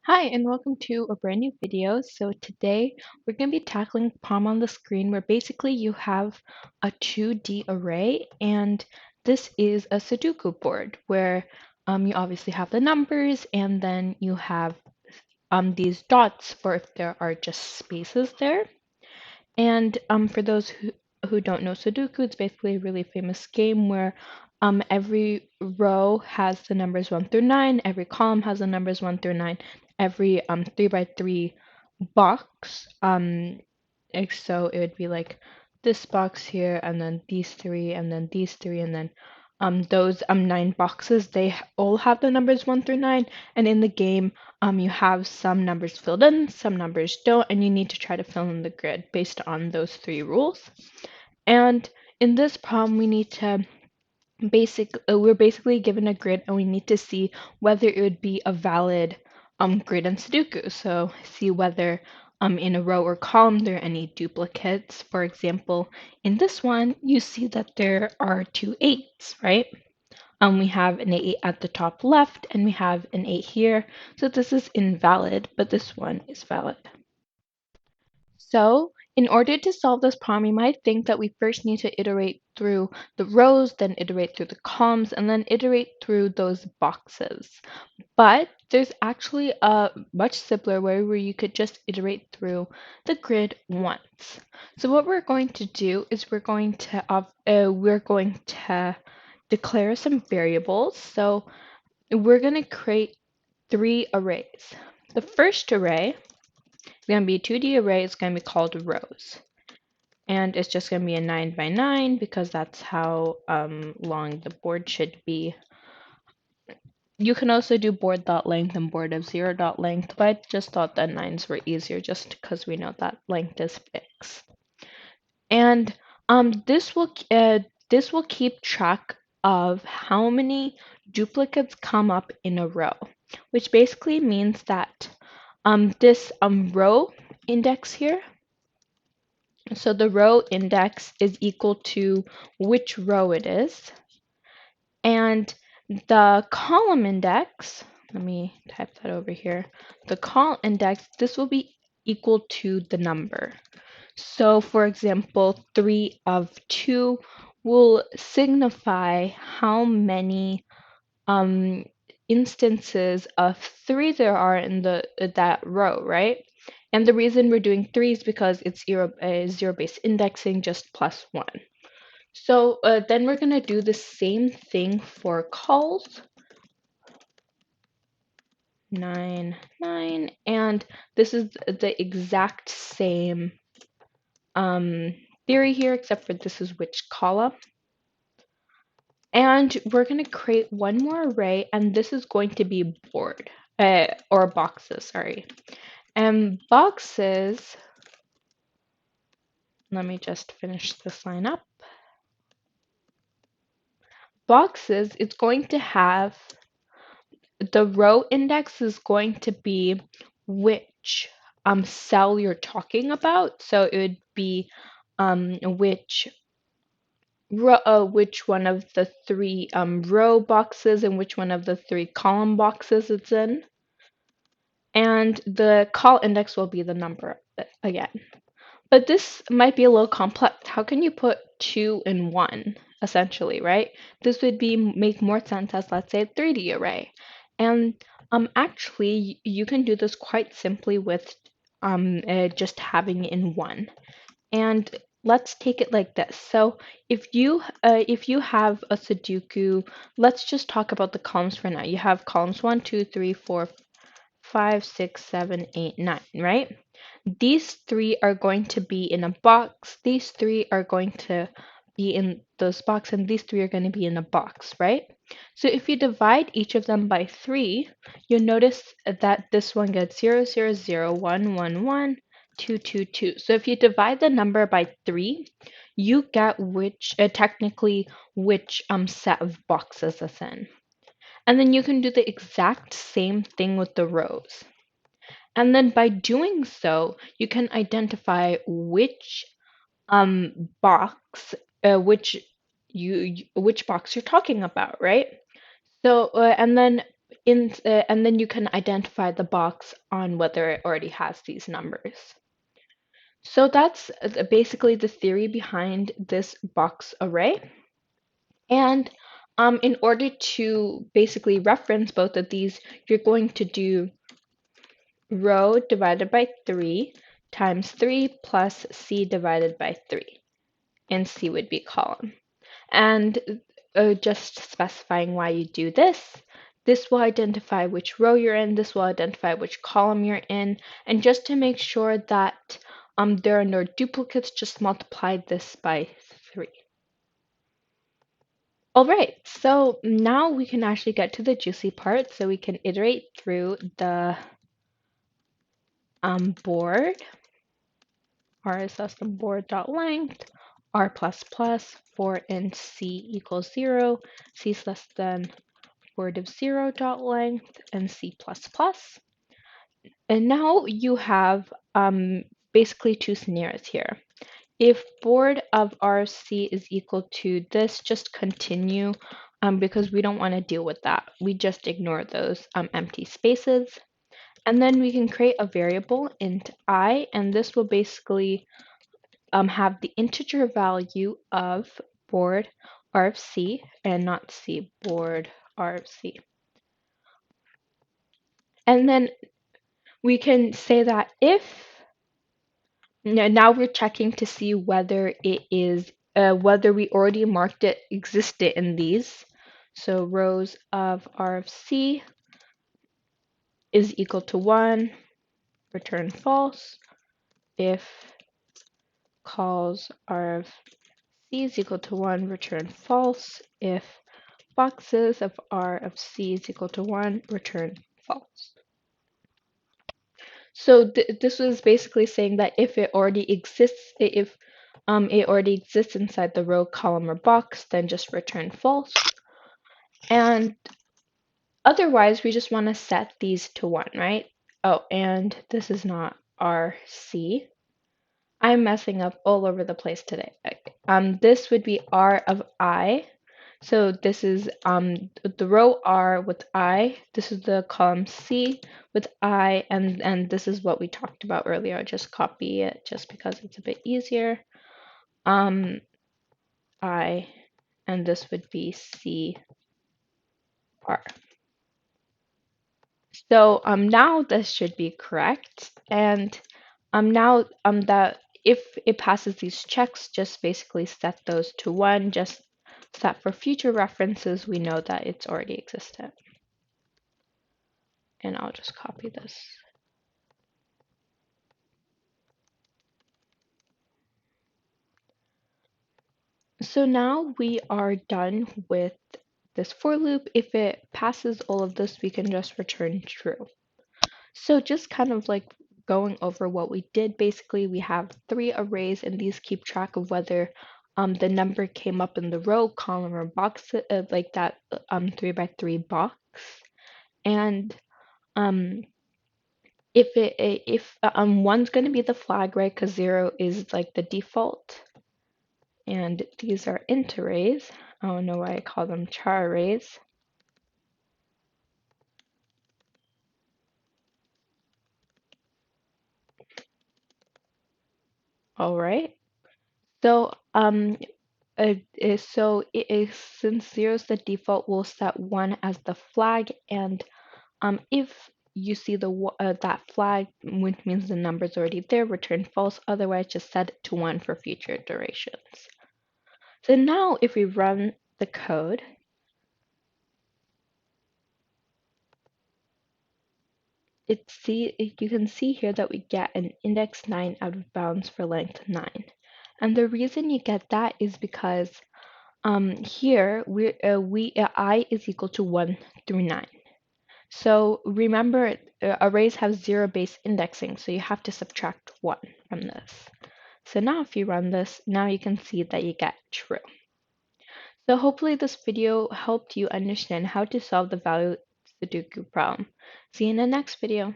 Hi, and welcome to a brand new video. So today we're going to be tackling problem on the screen where basically you have a 2D array, and this is a Sudoku board where you obviously have the numbers and then you have these dots for if there are just spaces there. And for those who don't know Sudoku, it's basically a really famous game where every row has the numbers 1 through 9, every column has the numbers 1 through 9, every 3 by 3 box. So it would be like this box here, and then these three, and then these three, and then those 9 boxes, they all have the numbers 1 through 9, and in the game you have some numbers filled in, some numbers don't, and you need to try to fill in the grid based on those three rules. And in this problem we need to we're basically given a grid and we need to see whether it would be a valid grid in Sudoku. So see whether in a row or column there are any duplicates. For example, in this one, you see that there are two eights, right? We have an 8 at the top left and we have an 8 here. So this is invalid, but this one is valid. So in order to solve this problem, you might think that we first need to iterate through the rows, then iterate through the columns, and then iterate through those boxes. But there's actually a much simpler way where you could just iterate through the grid once. So what we're going to do is we're going to declare some variables. So we're going to create three arrays. The first array is going to be a 2D array. It's going to be called rows. And it's just going to be a 9 by 9 because that's how long the board should be. You can also do board.length and board of 0.length, but I just thought that 9s were easier just because we know that length is fixed. And this will keep track of how many duplicates come up in a row, which basically means that this row index here, so the row index is equal to which row it is, and the column index, let me type that over here, the column index, this will be equal to the number. So for example, 3 of 2 will signify how many instances of 3 there are in that row, right? And the reason we're doing 3 is because it's zero-based indexing, just plus 1. So then we're going to do the same thing for calls. 9, 9, and this is the exact same theory here, except for this is which column. And we're going to create one more array, and this is going to be or boxes, sorry. And boxes, let me just finish this line up. Boxes, it's going to have, the row index is going to be which cell you're talking about. So it would be which one of the three row boxes and which one of the three column boxes it's in. And the call index will be the number again. But this might be a little complex. How can you put 2 in 1, essentially, right? This would make more sense as, let's say, a 3D array. And actually, you can do this quite simply with just having it in 1. And let's take it like this. So if you have a Sudoku, let's just talk about the columns for now. You have columns 1, 2, 3, 4, 5, 6, 7, 8, 9, right? These three are going to be in a box. These three are going to be in those boxes, and these three are going to be in a box, right? So if you divide each of them by 3, you'll notice that this one gets 0, 0, 0, 1, 1, 1, 2, 2, 2. So if you divide the number by 3, you get technically which set of boxes it's in. And then you can do the exact same thing with the rows. And then by doing so, you can identify which box, which box you're talking about, right? So and then and then you can identify the box on whether it already has these numbers. So that's basically the theory behind this box array. And in order to basically reference both of these, you're going to do row divided by 3 times 3 plus c divided by 3, and c would be column. And just specifying why you do this. This will identify which row you're in, this will identify which column you're in, and just to make sure that there are no duplicates, just multiply this by 3. All right, so now we can actually get to the juicy part, so we can iterate through the board. R is less than board.length, r plus plus, for int c equals 0, c is less than board of 0 dot length, and c plus plus. And now you have basically two scenarios here. If board of RC is equal to this, just continue because we don't want to deal with that. We just ignore those empty spaces. And then we can create a variable int I, and this will basically have the integer value of board R of C, and not C, board R of C. And then we can say that if, now we're checking to see whether it is, whether we already marked it existed in these. So rows of R of C is equal to 1, return false. If calls R of C is equal to 1, return false. If boxes of R of C is equal to 1, return false. So this was basically saying that if it already exists, if it already exists inside the row, column, or box, then just return false. And otherwise, we just want to set these to 1, right? Oh, and this is not RC. I'm messing up all over the place today. This would be R of I. So this is the row R with I. This is the column C with I, and this is what we talked about earlier. I'll just copy it just because it's a bit easier. I, and this would be C R. So now this should be correct, and now that if it passes these checks, just basically set those to 1, just so that for future references we know that it's already existed. And I'll just copy this. So now we are done with this for loop. If it passes all of this, we can just return true. So just kind of like going over what we did, basically we have 3 arrays, and these keep track of whether the number came up in the row, column, or box, like that 3 by 3 box. And if one's going to be the flag, right, because 0 is like the default, and these are int arrays. I don't know why I call them char arrays. All right. So since 0 is the default, we'll set 1 as the flag, and if you see that flag, which means the number's already there, return false. Otherwise, just set it to 1 for future iterations. So now if we run the code, you can see here that we get an index 9 out of bounds for length 9. And the reason you get that is because here I is equal to 1 through 9. So remember, arrays have 0 base indexing, so you have to subtract 1 from this. So now if you run this, now you can see that you get true. So hopefully this video helped you understand how to solve the value Sudoku problem. See you in the next video.